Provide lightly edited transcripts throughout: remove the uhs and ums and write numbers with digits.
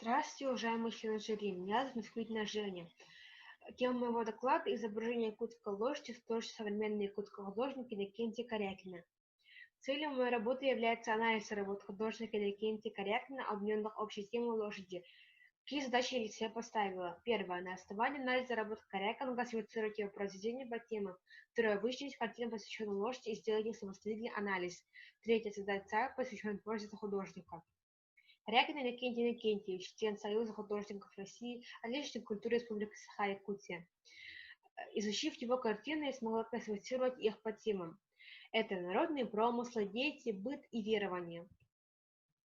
Здравствуйте, уважаемые члены жюри. Меня зовут Мисквитина Женя. Тема моего доклада – изображение якутской лошади в творчестве современного якутского художника Иннокентия Корякина. Целью моей работы является анализ работ художника Иннокентия Корякина, объединенных общей темой лошади. Какие задачи я себе поставила? Первое. На основании анализа работ Корякина классифицировать его произведения по темам. Второе. Вычленить картины, посвященные лошади, и сделать их самостоятельный анализ. Третье. Создать сайт, посвященный творчеству художника. Корякин Иннокентий Иннокентьевич, член Союза художников России, отличник культуры Республики Саха-Якутия. Изучив его картины, я смогла классифицировать их по темам. Это народные промыслы, дети, быт и верование.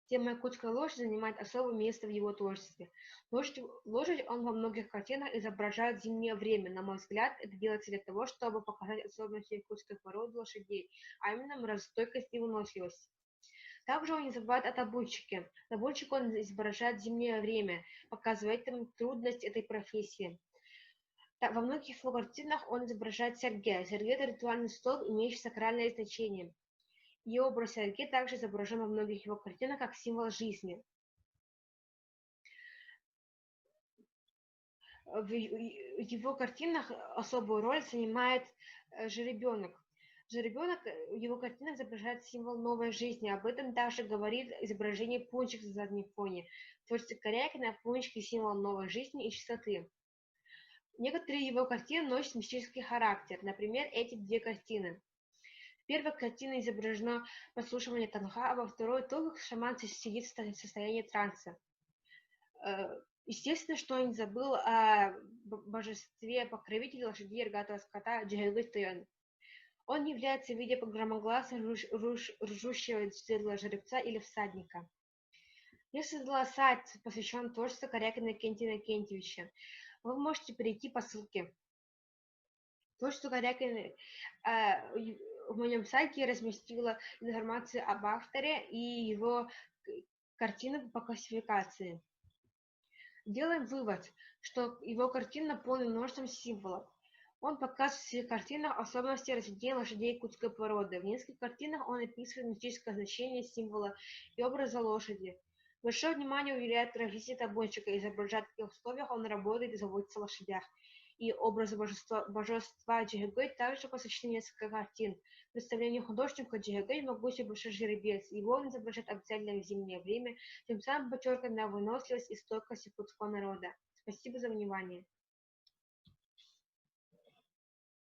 Тема якутской лошади занимает особое место в его творчестве. Лошадь он во многих картинах изображает зимнее время. На мой взгляд, это делается для того, чтобы показать особенности якутской породы лошадей, а именно морозостойкость и выносливость. Также он не забывает о табунчике. Табунчик он изображает зимнее время, показывая этим трудность этой профессии. Во многих его картинах он изображает Сергея. Сергей – это ритуальный столб, имеющий сакральное значение. И образ Сергея также изображен во многих его картинах как символ жизни. В его картинах особую роль занимает жеребенок. Жеребенок в его картинах изображает символ новой жизни. Об этом также говорит изображение пончика на заднем фоне. В творчестве Корякина пончики – символ новой жизни и чистоты. Некоторые его картины носят мистический характер. Например, эти две картины. В первой картине изображено прослушивание танха, а во второй то, как шаман сидит в состоянии транса. Естественно, что он не забыл о божестве-покровителе лошадей и рогатого скота Джигагы-Тойон. Он является в виде громогласно ржущего седла жеребца или всадника. Я создала сайт, посвященный творчеству Корякина Иннокентия Иннокентьевича. Вы можете перейти по ссылке. Творчество Корякина в моем сайте я разместила информацию об авторе и его картины по классификации. Делаем вывод, что его картина наполнена множеством символов. Он показывает в своих картинах особенности разведения лошадей якутской породы. В нескольких картинах он описывает мистическое значение символа и образа лошади. Большое внимание уделяет развитию табунчика, изображает, в каких условиях он работает и заботится о лошадях. И образ божества Джигагы также посвящены несколько картин. Представление художника Джигагы могучий большой жеребец. Его он изображает обязательно в зимнее время, тем самым подчеркивая выносливость и стойкость якутского народа. Спасибо за внимание.